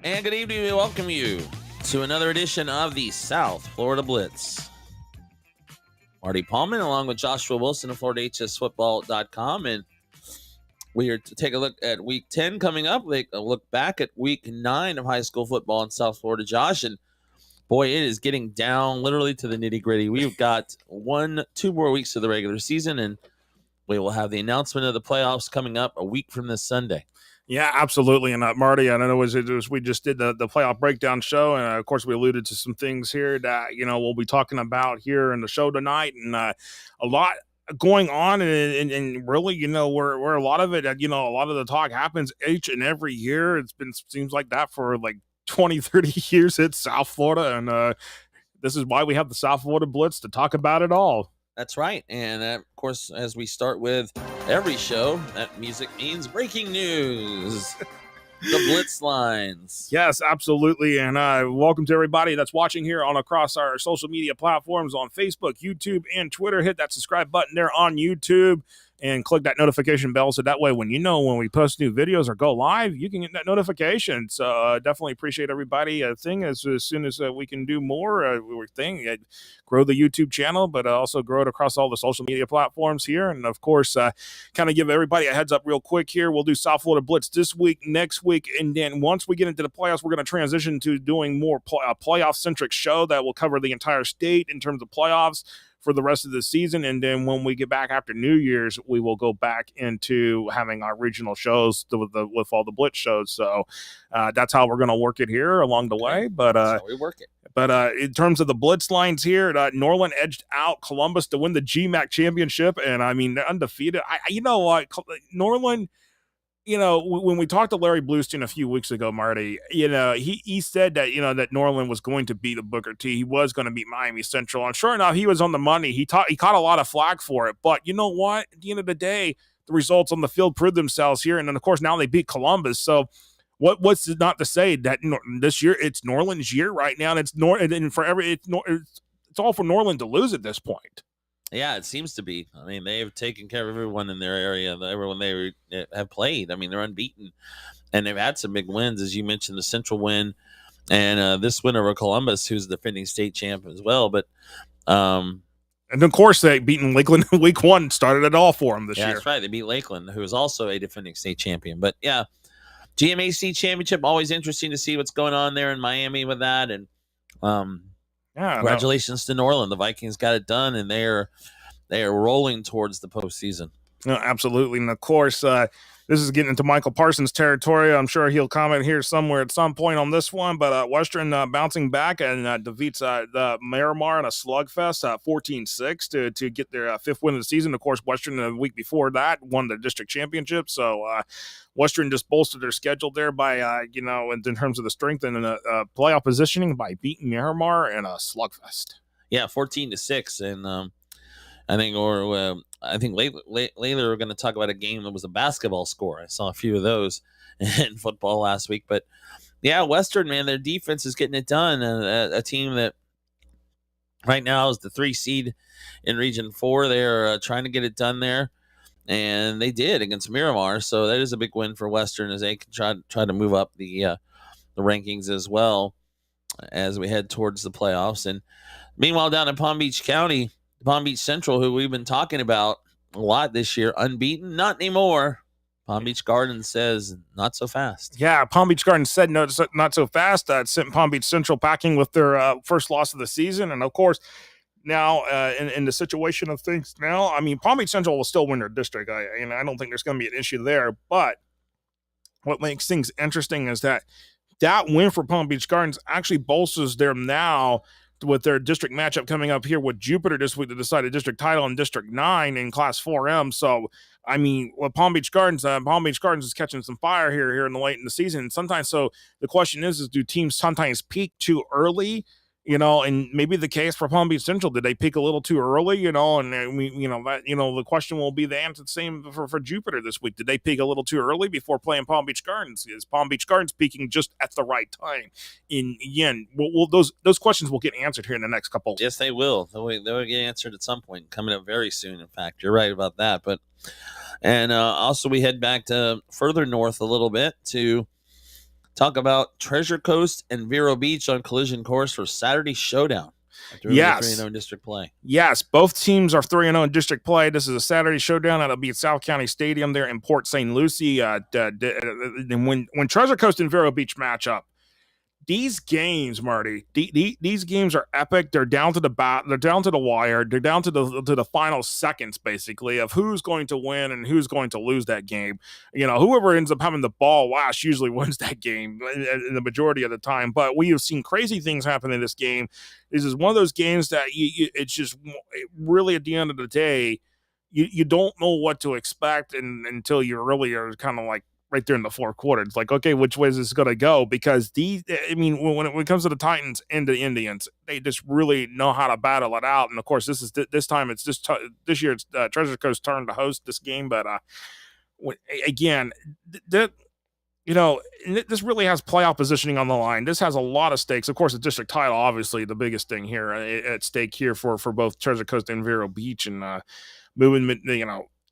And good evening. We welcome you to another edition of the South Florida Blitz. Marty Pallman along with Joshua Wilson of FloridaHSFootball.com. And we are to take a look at week 10 coming up. Take a look back at week 9 of high school football in South Florida, Josh. And boy, it is getting down literally to the nitty gritty. We've got 2 more weeks of the regular season, and we will have the announcement of the playoffs coming up a week from this Sunday. Yeah, absolutely. And Marty, I know we just did the playoff breakdown show, and of course we alluded to some things here that we'll be talking about here in the show tonight, and a lot going on, and really where a lot of it, a lot of the talk happens each and every year. Seems like that for like 20, 30 years at South Florida, and this is why we have the South Florida Blitz to talk about it all. That's right. And of course, as we start with every show, that music means breaking news. The Blitz Lines. Yes, absolutely. And welcome to everybody that's watching here across our social media platforms on Facebook, YouTube, and Twitter. Hit that subscribe button there on YouTube and click that notification bell so that way when we post new videos or go live, you can get that notification. So definitely appreciate everybody. As soon as we can do more, grow the YouTube channel, but also grow it across all the social media platforms here. And of course, kind of give everybody a heads up real quick here. We'll do South Florida Blitz this week, next week, and then once we get into the playoffs, we're going to transition to doing more playoff-centric show that will cover the entire state in terms of playoffs for the rest of the season. And then when we get back after New Year's, we will go back into having our regional shows with all the Blitz shows. So that's how we're going to work it here along the way. But that's how we work it. But in terms of the Blitz lines here, Norland edged out Columbus to win the GMAC championship. And I mean, they're undefeated. You know what? Norland, when we talked to Larry Bluestein a few weeks ago, Marty, he said that, that Norland was going to beat the Booker T. He was going to beat Miami Central. And sure enough, he was on the money. He caught a lot of flack for it. But you know what? At the end of the day, the results on the field prove themselves here. And then, of course, now they beat Columbus. So what's not to say that this year it's Norland's year right now, and it's all for Norland to lose at this point. Yeah, it seems to be. I mean, they have taken care of everyone in their area, everyone they have played. I mean, they're unbeaten, and they've had some big wins, as you mentioned, the Central win, and this win over Columbus, who's the defending state champ as well. But and of course, they beaten Lakeland in week 1, started it all for them this year. That's right. They beat Lakeland, who is also a defending state champion. But yeah, GMAC championship, always interesting to see what's going on there in Miami with that, and congratulations to Norland. The Vikings got it done, and they are rolling towards the postseason. No, absolutely. And of course, this is getting into Michael Parsons' territory. I'm sure he'll comment here somewhere at some point on this one. But Western bouncing back and defeats the Miramar in a slugfest, 14-6 to get their 5th win of the season. Of course, Western the week before that won the district championship. So Western just bolstered their schedule there by, in terms of the strength and playoff positioning by beating Miramar in a slugfest. Yeah, 14-6, and I think later we're going to talk about a game that was a basketball score. I saw a few of those in football last week. But, yeah, Western, man, their defense is getting it done. A team that right now is the 3 seed in Region 4. They're trying to get it done there, and they did against Miramar. So that is a big win for Western as they can try to move up the rankings as well as we head towards the playoffs. And meanwhile, down in Palm Beach County, Palm Beach Central, who we've been talking about a lot this year, unbeaten, not anymore. Palm Beach Gardens says not so fast. Yeah, Palm Beach Gardens said no, not so fast. Sent Palm Beach Central packing with their first loss of the season. And, of course, now in the situation of things now, I mean, Palm Beach Central will still win their district. I don't think there's going to be an issue there. But what makes things interesting is that win for Palm Beach Gardens actually bolsters them now with their district matchup coming up here with Jupiter this week to decide a district title in District 9 in Class 4M. So, I mean, with Palm Beach Gardens is catching some fire here in the late in the season. Sometimes, so the question is do teams sometimes peak too early? And maybe the case for Palm Beach Central, did they peak a little too early? And the question will be the answer the same for Jupiter this week. Did they peak a little too early before playing Palm Beach Gardens? Is Palm Beach Gardens peaking just at the right time? Again, those questions will get answered here in the next couple. Yes, they will. They'll get answered at some point, coming up very soon. In fact, you're right about that. And also we head back to further north a little bit to talk about Treasure Coast and Vero Beach on collision course for Saturday showdown. Yes. 3-0 in district play. Yes, both teams are 3-0 in district play. This is a Saturday showdown. That'll be at South County Stadium there in Port St. Lucie. And when Treasure Coast and Vero Beach match up, these games, Marty, these games are epic. They're down to the they're down to the wire. They're down to the final seconds, basically, of who's going to win and who's going to lose that game. Whoever ends up having the ball last usually wins that game in the majority of the time. But we have seen crazy things happen in this game. This is one of those games that it's just really, at the end of the day, you don't know what to expect until you really are kind of like right there in the fourth quarter. It's like, okay, which way is this going to go? Because when it comes to the Titans and the Indians, they just really know how to battle it out. And of course, this year it's Treasure Coast's turn to host this game. But again, this really has playoff positioning on the line. This has a lot of stakes. Of course, the district title, obviously the biggest thing here at stake here for both Treasure Coast and Vero Beach, and moving,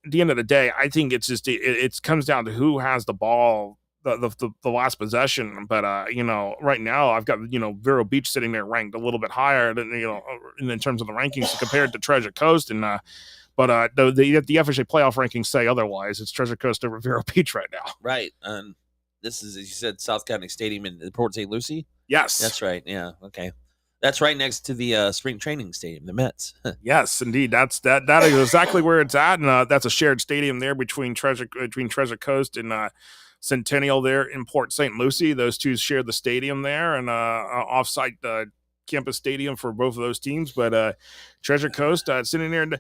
at the end of the day, I think it's just it comes down to who has the ball, the last possession. But right now I've got Vero Beach sitting there ranked a little bit higher than in terms of the rankings compared to Treasure Coast, and but the FHA playoff rankings say otherwise. It's Treasure Coast over Vero Beach right now. Right, and this is, as you said, South County Stadium in Port St. Lucie. Yes, that's right. Yeah, okay. That's right next to the spring training stadium, the Mets. Yes, indeed. That is exactly where it's at, and that's a shared stadium there between Treasure Coast and Centennial there in Port St. Lucie. Those two share the stadium there, and off-site campus stadium for both of those teams. But Treasure Coast sitting there, and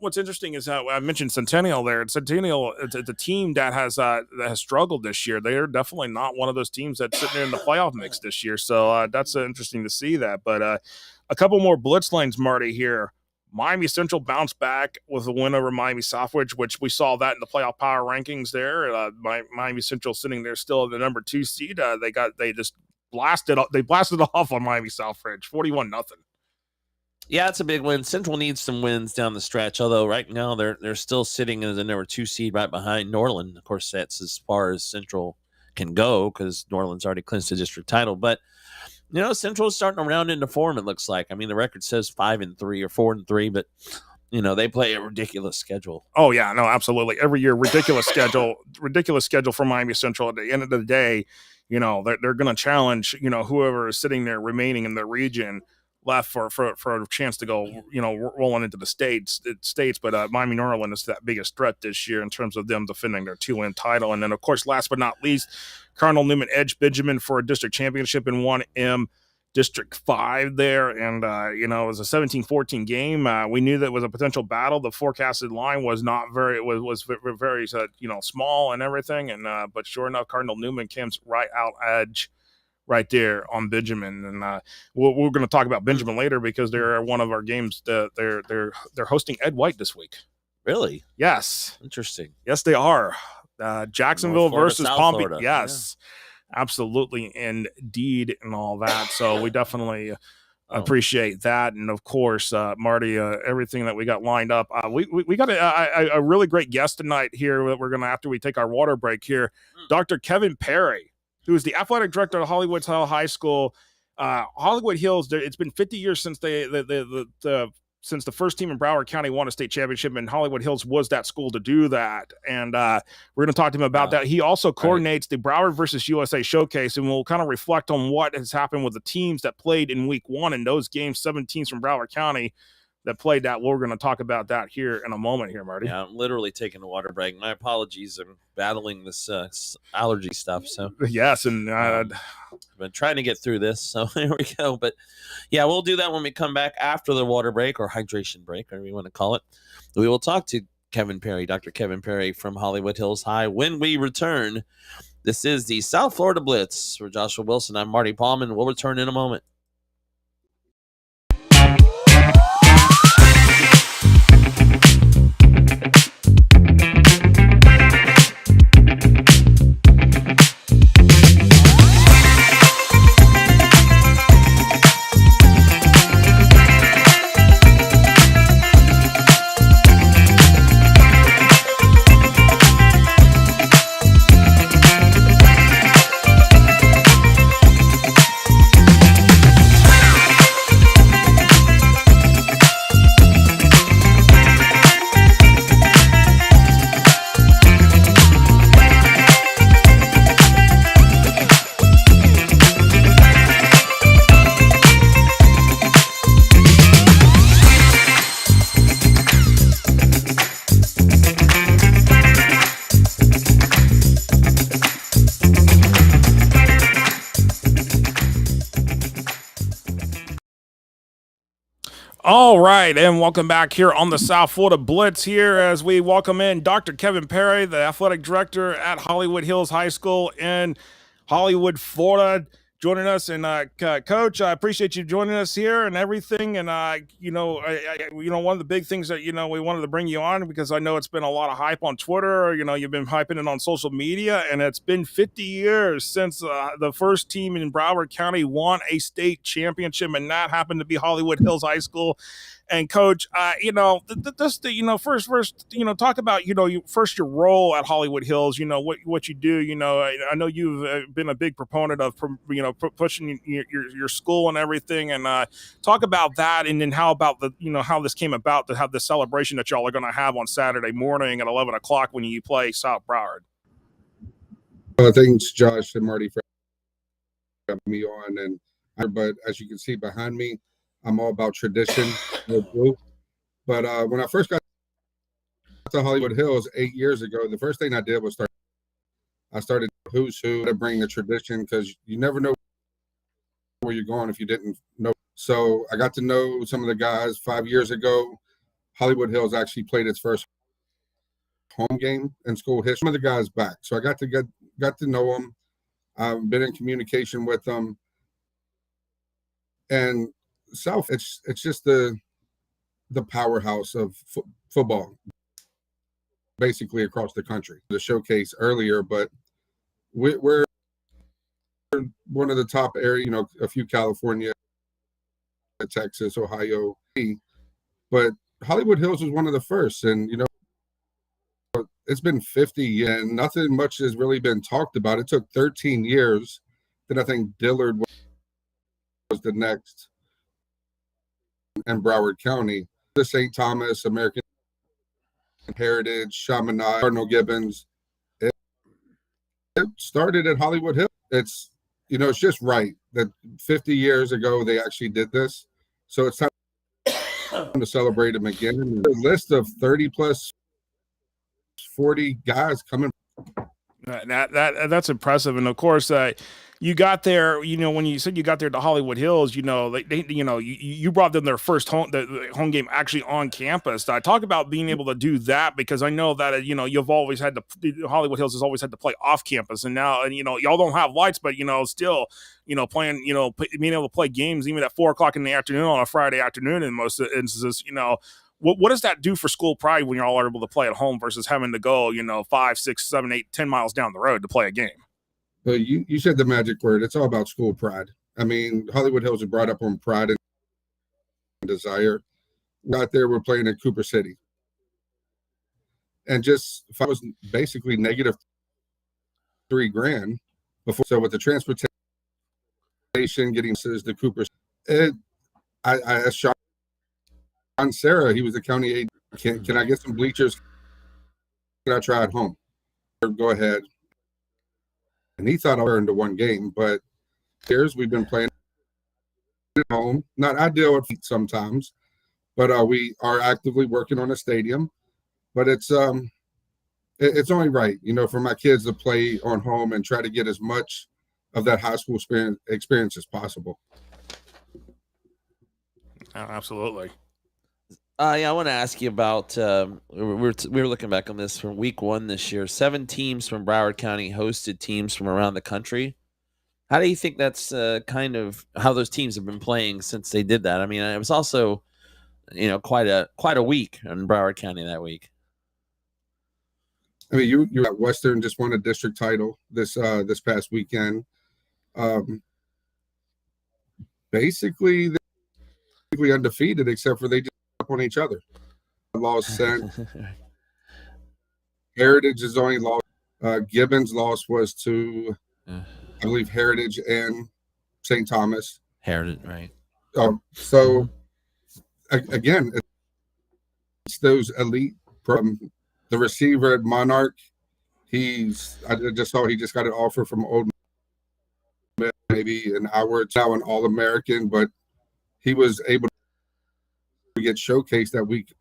what's interesting is how I mentioned Centennial there. And Centennial, it's a team that has struggled this year. They are definitely not one of those teams that's sitting there in the playoff mix this year. So that's interesting to see that. But a couple more Blitz Lines, Marty, here. Miami Central bounced back with a win over Miami Southridge, which we saw that in the playoff power rankings there. Miami Central sitting there still in the number 2 seed. They blasted off on Miami Southridge, 41-0. Yeah, it's a big win. Central needs some wins down the stretch, although right now they're still sitting as a number 2 seed right behind Norland. Of course, that's as far as Central can go because Norland's already clinched the district title. But Central is starting to round into form, it looks like. I mean, the record says 5-3 or 4-3, but they play a ridiculous schedule. Oh yeah, no, absolutely. Every year, ridiculous schedule for Miami Central. At the end of the day, they're going to challenge, whoever is sitting there remaining in the region left for a chance to go, rolling into the states. But Miami Norland is that biggest threat this year in terms of them defending their 2-win title. And then, of course, last but not least, Cardinal Newman edged Benjamin for a district championship in 1M District 5 there. And, it was a 17-14 game. We knew that was a potential battle. The forecasted line was not very, was very, small and everything. And, but sure enough, Cardinal Newman came right out edge right there on Benjamin. And we're going to talk about Benjamin later because they're one of our games that they're hosting Ed White this week. Really? Yes. Interesting. Yes, they are. Jacksonville versus Palm Beach. Yes. Yeah. Absolutely, indeed, and all that. So we definitely appreciate that. And of course, Marty, everything that we got lined up. We got a really great guest tonight here that we're going to, after we take our water break here, Dr. Kevin Perry, who is the athletic director of Hollywood Hills High School. Hollywood Hills, it's been 50 years since since the first team in Broward County won a state championship, and Hollywood Hills was that school to do that. And we're going to talk to him about that. He also coordinates the Broward versus USA Showcase, and we'll kind of reflect on what has happened with the teams that played in week 1 in those games, 7 teams from Broward County that played that. We're going to talk about that here in a moment here, Marty. Yeah, I'm literally taking a water break. My apologies. I'm battling this allergy stuff. So yes, and I've been trying to get through this. So here we go. But yeah, we'll do that when we come back after the water break or hydration break, whatever you want to call it. We will talk to Kevin Perry, Dr. Kevin Perry from Hollywood Hills High when we return. This is the South Florida Blitz for Joshua Wilson. I'm Marty Pallman. We'll return in a moment. All right, and welcome back here on the South Florida Blitz here as we welcome in Dr. Kevin Perry, the athletic director at Hollywood Hills High School in Hollywood, Florida, joining us. And Coach, I appreciate you joining us here and everything. And one of the big things that we wanted to bring you on because I know it's been a lot of hype on Twitter. You've been hyping it on social media, and it's been 50 years since the first team in Broward County won a state championship, and that happened to be Hollywood Hills High School. And Coach, first, talk about, your role at Hollywood Hills, what you do. I know you've been a big proponent of, pushing your school and everything, and talk about that. And then how about how this came about to have the celebration that y'all are going to have on Saturday morning at 11 o'clock when you play South Broward. Thanks, Josh and Marty, for having me on. But as you can see behind me, I'm all about tradition. But when I first got to Hollywood Hills 8 years ago, the first thing I did was I started who's who to bring the tradition, because you never know where you're going if you didn't know. So I got to know some of the guys. 5 years ago, Hollywood Hills actually played its first home game in school history. Some of the guys back, so I got to know them. I've been in communication with them, and South, it's just the powerhouse of football, basically across the country. The showcase earlier, but we're one of the top area. A few California, Texas, Ohio, but Hollywood Hills was one of the first, and it's been 50 years, and nothing much has really been talked about. It took 13 years. Then I think Dillard was the next. And Broward County, the St. Thomas, American Heritage, Chaminade, Cardinal Gibbons. It started at Hollywood Hills. It's just right that 50 years ago they actually did this. So it's time to celebrate them again. A list of 30 plus 40 guys coming. That's impressive. And of course, you got there, when you said you got there to Hollywood Hills, you brought them their first the home game actually on campus. Talk about being able to do that, because I know that, you've always had to, Hollywood Hills has always had to play off campus. And now, y'all don't have lights, but, still, playing, being able to play games even at 4:00 in the afternoon on a Friday afternoon in most instances, What does that do for school pride when you're all able to play at home versus having to go, 5, 6, 7, 8, 10 miles down the road to play a game? Well, you said the magic word. It's all about school pride. I mean, Hollywood Hills is brought up on pride and desire. Out there, we're playing in Cooper City. And if I was basically negative $3,000 before. So with the transportation, getting to Cooper, I asked Sean Sarah, he was the county aide, can I get some bleachers? Can I try at home? Go ahead. And he thought I earned to one game, but here's we've been playing at home. Not ideal at feet sometimes, but we are actively working on a stadium. But it's only right, for my kids to play on home and try to get as much of that high school experience as possible. Absolutely. I want to ask you about, we were looking back on this from week 1 this year. 7 teams from Broward County hosted teams from around the country. How do you think that's kind of how those teams have been playing since they did that? I mean, it was also, quite a week in Broward County that week. I mean, you at Western just won a district title this past weekend. Basically undefeated, except for they just up on each other. Lost sent. Heritage is only lost. Gibbons' loss was to, I believe, Heritage and St. Thomas. Heritage, right? So again, it's those elite. The receiver at Monarch, I just saw he just got an offer from Old Miss, maybe an hour. It's now an All-American, but he was able to get showcased that week.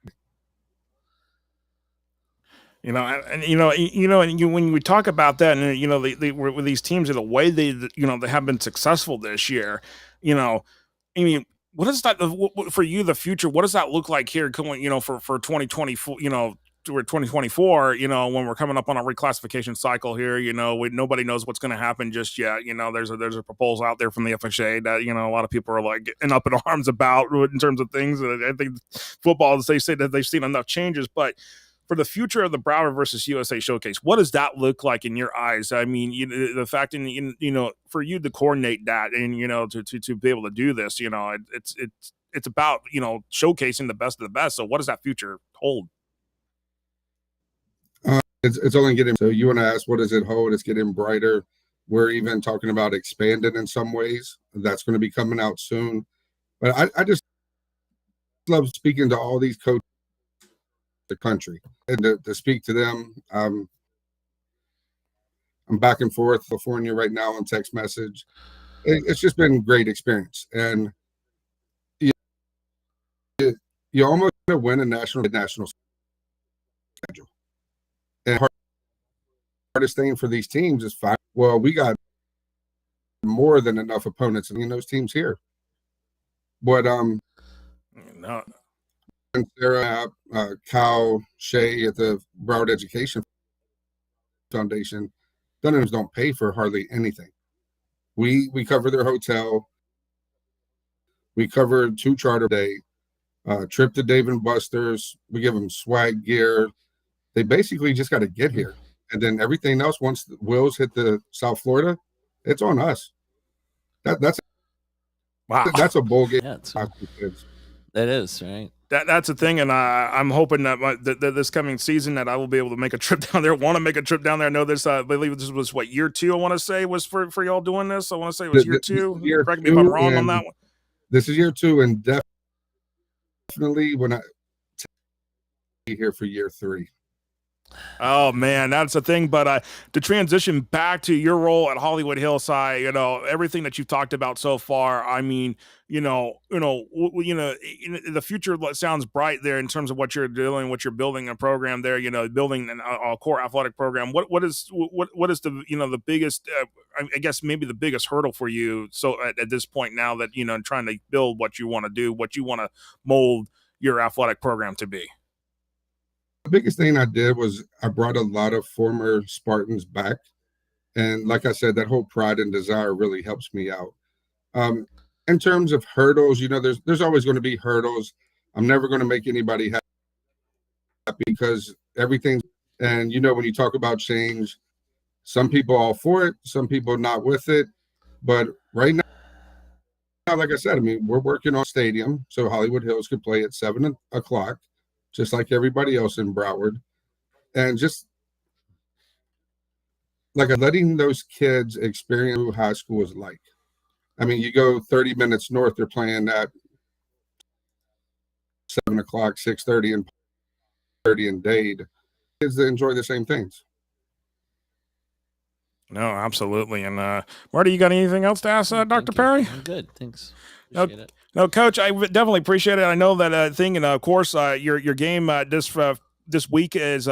When we talk about that, and they with these teams, in the way they have been successful this year, I mean, what is that for you? The future. What does that look like here? Going, for 2024. We're 2024. When we're coming up on a reclassification cycle here. Nobody knows what's going to happen just yet. There's a proposal out there from the FHA that a lot of people are like getting up in arms about in terms of things. I think football, they say that they've seen enough changes, but for the future of the Broward versus USA Showcase, what does that look like in your eyes? I mean, the fact for you to coordinate that and to be able to do this, it's about showcasing the best of the best. So, what does that future hold? It's only getting. So you want to ask, what does it hold? It's getting brighter. We're even talking about expanding in some ways. That's going to be coming out soon. But I just love speaking to all these coaches. The country and to speak to them. I'm back and forth California right now on text message. It's just been a great experience, and you almost win a national schedule. And hardest thing for these teams is we got more than enough opponents in those teams here. But no. Sarah, Kyle, Shay at the Broward Education Foundation, Dunhams don't pay for hardly anything. We cover their hotel. We cover 2 charter day, trip to Dave and Buster's. We give them swag gear. They basically just got to get here, and then everything else. Once the wheels hit the South Florida, it's on us. That's a bowl game. Yeah, that is right. That's the thing, and I'm hoping that this coming season that I will be able to make a trip down there. Want to make a trip down there? I know this. I believe this was year 2. I want to say was for y'all doing this. I want to say it was year 2. Correct me if I'm wrong on that one. This is year 2, and definitely when I be here for year 3. Oh man, that's the thing. But to transition back to your role at Hollywood Hillside, everything that you've talked about so far. I mean, the future sounds bright there in terms of what you're doing, what you're building a program there. Building a core athletic program. What is the the biggest? I guess maybe the biggest hurdle for you. So at this point now that trying to build what you want to do, what you want to mold your athletic program to be. The biggest thing I did was I brought a lot of former Spartans back. And like I said, that whole pride and desire really helps me out. In terms of hurdles, there's always going to be hurdles. I'm never going to make anybody happy because everything, and when you talk about change, some people all for it, some people not with it. But right now, like I said, I mean, we're working on stadium so Hollywood Hills could play at 7 o'clock. Just like everybody else in Broward, and just like letting those kids experience who high school is like. I mean, you go 30 minutes north, they're playing at 7 o'clock, 6:30, and 30 in Dade. Kids that enjoy the same things. No, absolutely. And Marty, you got anything else to ask Dr. Perry? I'm good, thanks. Appreciate it. No, Coach, I definitely appreciate it. I know that thing, and of course, your game this week is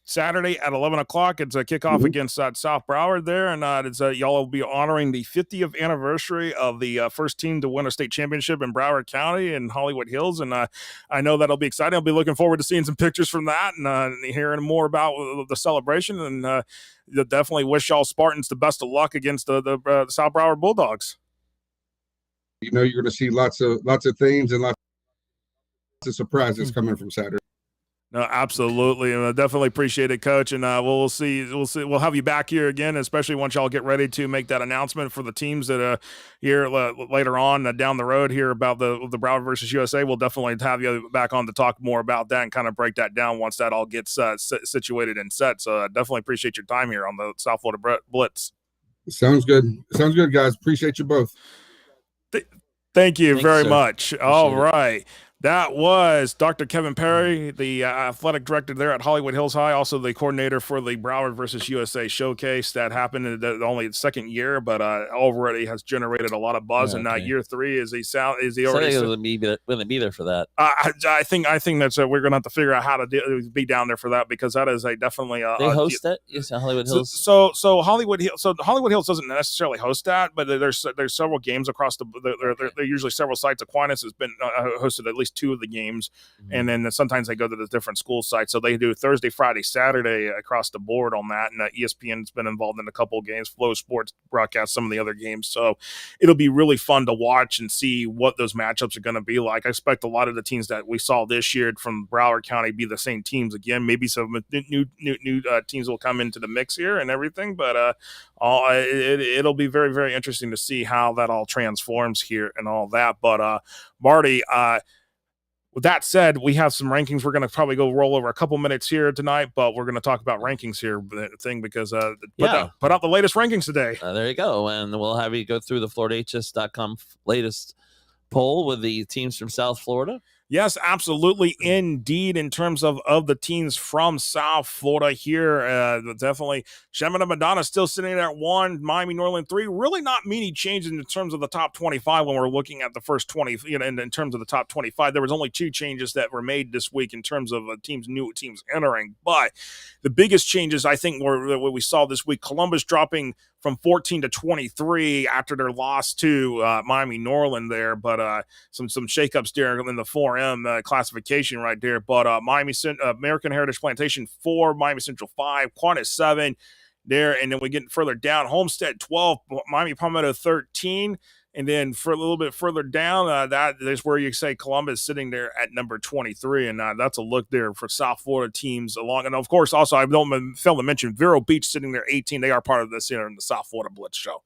Saturday at 11 o'clock. It's a kickoff against South Broward there, and it's y'all will be honoring the 50th anniversary of the first team to win a state championship in Broward County and Hollywood Hills, and I know that'll be exciting. I'll be looking forward to seeing some pictures from that and hearing more about the celebration, and definitely wish y'all Spartans the best of luck against the South Broward Bulldogs. You're going to see lots of things and lots of surprises coming from Saturday. No, absolutely, and I definitely appreciate it, Coach. And we'll see. We'll have you back here again, especially once y'all get ready to make that announcement for the teams that here later on down the road here about the Broward versus USA. We'll definitely have you back on to talk more about that and kind of break that down once that all gets situated and set. So I definitely appreciate your time here on the South Florida Blitz. Sounds good. Sounds good, guys. Appreciate you both. Thank you very much. All right. That was Dr. Kevin Perry, the athletic director there at Hollywood Hills High, also the coordinator for the Broward versus USA showcase that happened in only its second year, but already has generated a lot of buzz. And year 3 is he already wouldn't be there for that. I think that's we're gonna have to figure out how to be down there for that, because that is definitely they host that. Yes, Hollywood Hills. So Hollywood Hills doesn't necessarily host that, but there's several games across the. They're usually several sites. Aquinas has been hosted at least 2 of the games, and then sometimes they go to the different school sites. So they do Thursday, Friday, Saturday across the board on that. And ESPN's been involved in a couple of games. Flow Sports broadcasts some of the other games. So it'll be really fun to watch and see what those matchups are going to be like. I expect a lot of the teams that we saw this year from Broward County be the same teams again. Maybe some new teams will come into the mix here and everything, but it'll be very, very interesting to see how that all transforms here and all that. But Marty, with that said, we have some rankings. We're going to probably go roll over a couple minutes here tonight, but we're going to talk about rankings here because put out the latest rankings today. There you go. And we'll have you go through the FloridaHS.com latest poll with the teams from South Florida. Yes, absolutely, indeed. In terms of the teams from South Florida here, definitely Chaminade Madonna still sitting there at 1, Miami Norland 3. Really not many changes in terms of the top 25 when we're looking at the first 20. In terms of the top 25, there was only 2 changes that were made this week in terms of new teams entering. But the biggest changes, I think, were what we saw this week. Columbus dropping from 14 to 23 after their loss to Miami Norland there, but some shakeups there in the 4M classification right there. But American Heritage Plantation 4, Miami Central 5, Quantis 7 there, and then we get further down, Homestead 12, Miami Palmetto 13. And then for a little bit further down, that is where you say Columbus sitting there at number 23. And that's a look there for South Florida teams along. And, of course, also I don't fail to mention Vero Beach sitting there 18. They are part of this here in the South Florida Blitz show.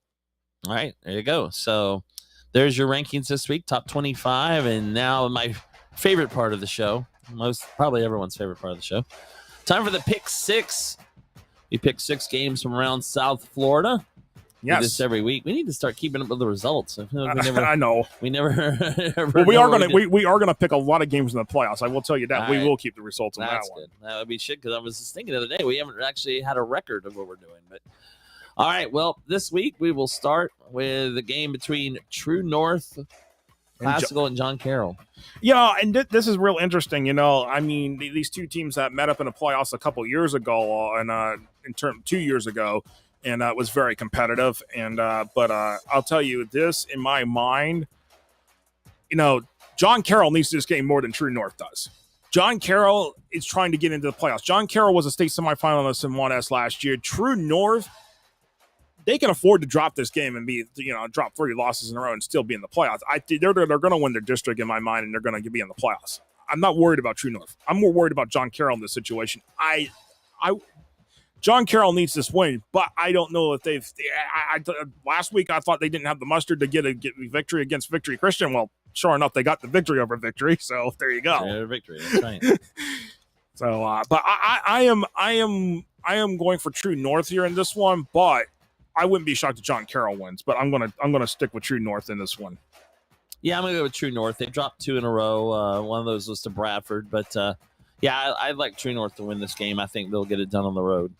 All right, there you go. So there's your rankings this week, top 25. And now my favorite part of the show, probably everyone's favorite part of the show. Time for the Pick 6. We pick 6 games from around South Florida. Yes, this every week. We need to start keeping up with the results. I know. We never. Well, we are gonna pick a lot of games in the playoffs. I will tell you that. We will keep the results on that one. Good. That would be shit, because I was just thinking the other day we haven't actually had a record of what we're doing. But all right, well, this week we will start with the game between True North Classical and John Carroll. Yeah, and this is real interesting. I mean, these 2 teams that met up in the playoffs a couple years ago, and 2 years ago. And it was very competitive. And but I'll tell you this, in my mind, John Carroll needs this game more than True North does. John Carroll is trying to get into the playoffs. John Carroll was a state semifinalist in 1S last year. True North, they can afford to drop this game and drop 3 losses in a row and still be in the playoffs. They're going to win their district in my mind, and they're going to be in the playoffs. I'm not worried about True North. I'm more worried about John Carroll in this situation. John Carroll needs this win, but I don't know if they've. Last week I thought they didn't have the mustard to get a victory against Victory Christian. Well, sure enough, they got the victory over Victory. So there you go. Yeah, victory. That's right. So, but I am going for True North here in this one, but I wouldn't be shocked if John Carroll wins. But I'm gonna stick with True North in this one. Yeah, I'm gonna go with True North. They dropped 2 in a row. One of those was to Bradford, but yeah, I'd like True North to win this game. I think they'll get it done on the road.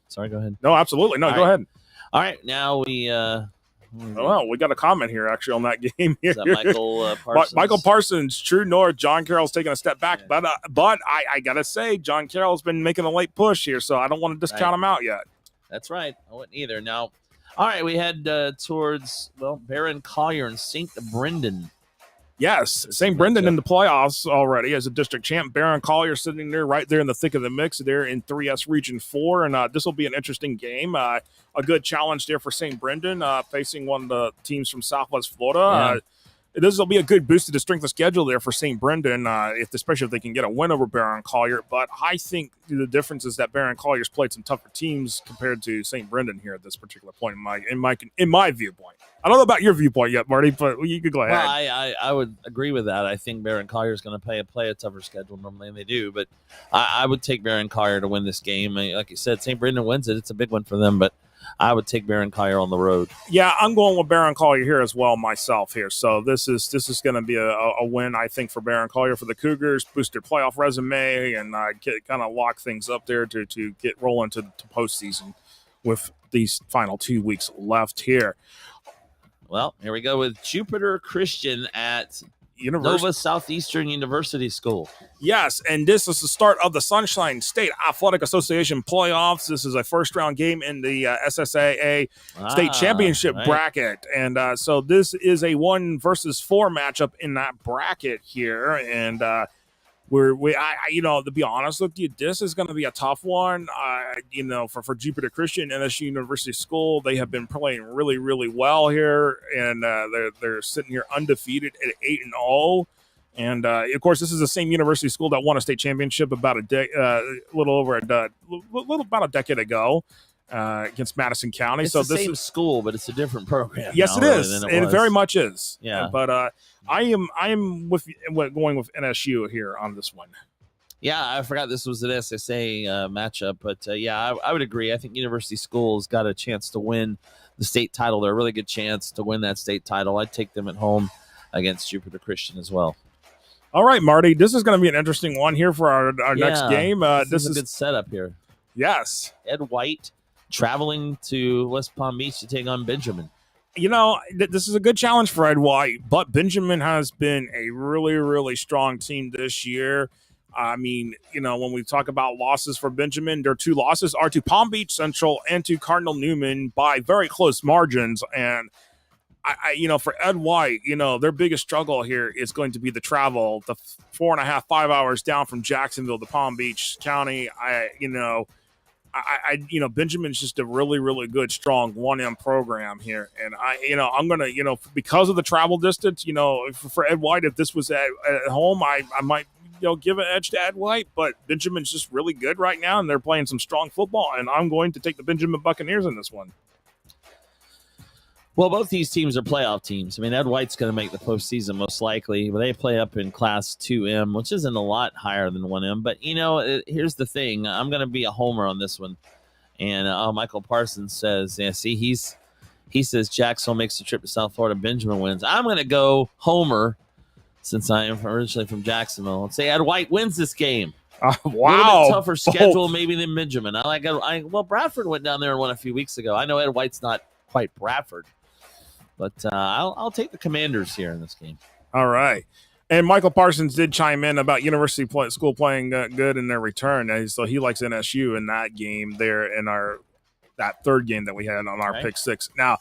Sorry, go ahead. No, absolutely. No, go ahead. All right, now we we got a comment here actually on that game here. Is that Michael Parsons? Michael Parsons, True North. John Carroll's taking a step back, but I gotta say, John Carroll's been making a late push here, so I don't want to discount him out yet. That's right. I wouldn't either. Now, all right, we head towards Barron Collier and St. Brendan. Yes, St. Brendan in the playoffs already as a district champ. Barron Collier sitting there right there in the thick of the mix there in 3S Region 4, and this will be an interesting game. A good challenge there for St. Brendan facing one of the teams from Southwest Florida. This will be a good boost to the strength of schedule there for St. Brendan, especially if they can get a win over Barron Collier. But I think the difference is that Barron Collier's played some tougher teams compared to St. Brendan here at this particular point in my viewpoint. I don't know about your viewpoint yet, Marty, but you could go ahead. Well, I would agree with that. I think Barron Collier is going to play a tougher schedule normally, and they do. But I would take Barron Collier to win this game. Like you said, St. Brendan wins it. It's a big one for them. But I would take Barron Collier on the road. Yeah, I'm going with Barron Collier here as well myself here. So this is going to be a win, I think, for Barron Collier for the Cougars, boost their playoff resume, and kind of lock things up there to get rolling to postseason with these final 2 weeks left here. Well, here we go with Jupiter Christian at Nova Southeastern University School. Yes, and this is the start of the Sunshine State Athletic Association playoffs. This is a first-round game in the SSAA State Championship bracket. And so this is a 1 versus 4 matchup in that bracket here. And to be honest with you, this is going to be a tough one. For Jupiter Christian and SU University School, they have been playing really, really well here, and they're sitting here undefeated at 8-0. And of course, this is the same university school that won a state championship about about a decade ago against Madison County. It's the same school, but it's a different program. Yes, it is, and it very much is. Yeah, but I am going with NSU here on this one. Yeah, I forgot this was an SSA matchup, but I would agree. I think University School's got a chance to win the state title. They're a really good chance to win that state title. I'd take them at home against Jupiter Christian as well. All right, Marty, this is going to be an interesting one here for our next game. This is a good setup here. Yes. Ed White traveling to West Palm Beach to take on Benjamin. This is a good challenge for Ed White, but Benjamin has been a really, really strong team this year. I mean, when we talk about losses for Benjamin, their 2 losses are to Palm Beach Central and to Cardinal Newman by very close margins. And for Ed White, their biggest struggle here is going to be the travel, the 4.5, 5 hours down from Jacksonville to Palm Beach County. Benjamin's just a really, really good, strong 1M program here. And I'm going to, because of the travel distance, for Ed White, if this was at home, I might, give an edge to Ed White, but Benjamin's just really good right now, and they're playing some strong football, and I'm going to take the Benjamin Buccaneers in this one. Well, both these teams are playoff teams. I mean, Ed White's going to make the postseason most likely, but they play up in Class 2M, which isn't a lot higher than 1M. But, here's the thing. I'm going to be a homer on this one. And Michael Parsons says, he says Jacksonville makes the trip to South Florida. Benjamin wins. I'm going to go homer since I am originally from Jacksonville and say Ed White wins this game. Wow. A little bit tougher schedule maybe than Benjamin. Well, Bradford went down there and won a few weeks ago. I know Ed White's not quite Bradford. But I'll take the Commanders here in this game. All right. And Michael Parsons did chime in about University School playing good in their return. So he likes NSU in that game there in that third game that we had on our Pick 6. Now,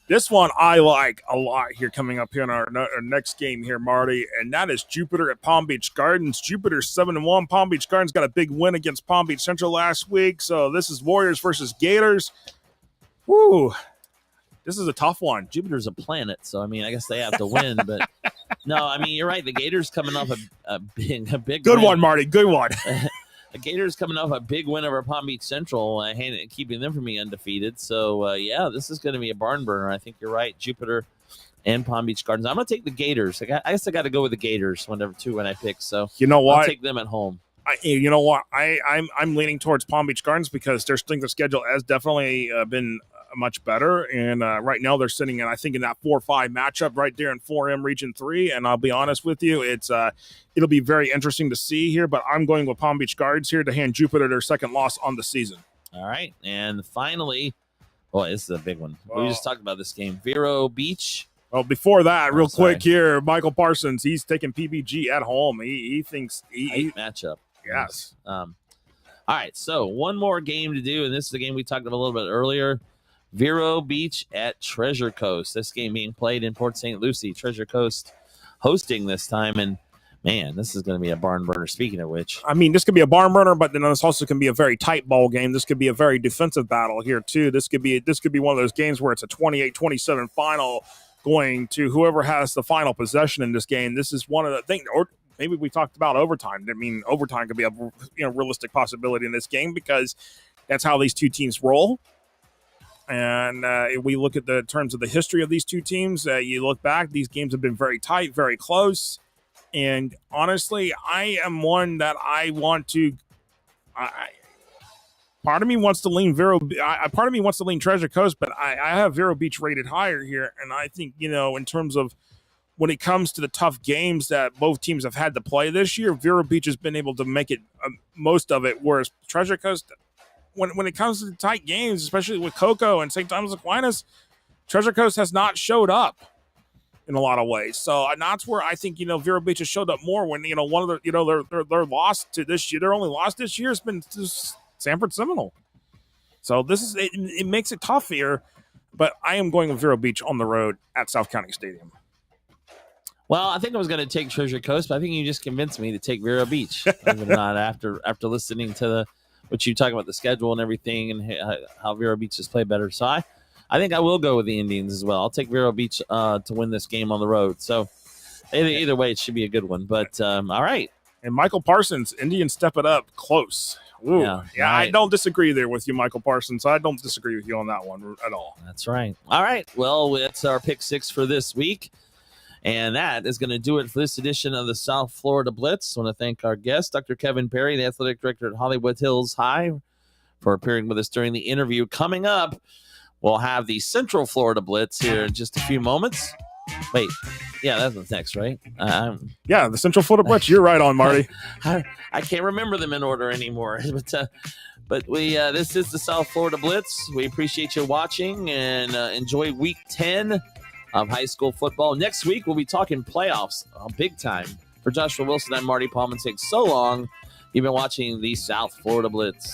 this one I like a lot here coming up here in our next game here, Marty, and that is Jupiter at Palm Beach Gardens. Jupiter 7-1. Palm Beach Gardens got a big win against Palm Beach Central last week. So this is Warriors versus Gators. Woo. This is a tough one. Jupiter's a planet, so, I guess they have to win. But, no, you're right. The Gators coming off a big good win. One, Marty. Good one. The Gators coming off a big win over Palm Beach Central, keeping them from being undefeated. So, this is going to be a barn burner. I think you're right. Jupiter and Palm Beach Gardens. I'm going to take the Gators. I guess I got to go with the Gators when I pick. So, you know what? I'll take them at home. You know what? I'm leaning towards Palm Beach Gardens because their strength of schedule has definitely been much better, and right now they're sitting in that 4-5 matchup right there in 4M Region 3. And I'll be honest with you, it'll be very interesting to see here. But I'm going with Palm Beach Gardens here to hand Jupiter their second loss on the season. All right, and finally, this is a big one. We just talked about this game, Vero Beach. Well, before that, real quick here, Michael Parsons, he's taking PBG at home. He thinks he matchup. Yes. All right, so one more game to do, and this is the game we talked about a little bit earlier. Vero Beach at Treasure Coast. This game being played in Port St. Lucie. Treasure Coast hosting this time, and man, this is going to be a barn burner. Speaking of which, this could be a barn burner, but then this also can be a very tight ball game. This could be a very defensive battle here too. This could be one of those games where it's a 28-27 final, going to whoever has the final possession in this game. This is one of the things, or maybe we talked about overtime. Overtime could be a realistic possibility in this game because that's how these two teams roll. And if we look at the terms of the history of these two teams, you look back, these games have been very tight, very close. And honestly, I am one that I want to Part of me wants to lean part of me wants to lean Treasure Coast, but I have Vero Beach rated higher here, and I think, in terms of when it comes to the tough games that both teams have had to play this year, Vero Beach has been able to make it most of it, whereas Treasure Coast, when it comes to the tight games, especially with Cocoa and St. Thomas Aquinas, Treasure Coast has not showed up in a lot of ways. So and that's where I think, Vero Beach has showed up more when, one of their loss to this year, their only loss this year has been to Sanford Seminole. So it makes it tough here, but I am going with Vero Beach on the road at South County Stadium. Well, I think I was going to take Treasure Coast, but I think you just convinced me to take Vero Beach. Not after listening to what you talk about the schedule and everything and how Vero Beach has played better. So I think I will go with the Indians as well. I'll take Vero Beach to win this game on the road. So either way, it should be a good one. But all right. And Michael Parsons, Indians step it up close. Ooh, yeah, right. I don't disagree there with you, Michael Parsons. I don't disagree with you on that one at all. That's right. All right. Well, it's our pick 6 for this week. And that is going to do it for this edition of the South Florida Blitz. I want to thank our guest, Dr. Kevin Perry, the athletic director at Hollywood Hills High, for appearing with us during the interview. Coming up, we'll have the Central Florida Blitz here in just a few moments. Wait. Yeah, that's what's next, right? Yeah, the Central Florida Blitz. You're right on, Marty. I can't remember them in order anymore. But we this is the South Florida Blitz. We appreciate you watching and enjoy Week 10 of high school football. Next week, we'll be talking playoffs, big time. For Joshua Wilson, I'm Marty Pallman saying so long. You've been watching the South Florida Blitz.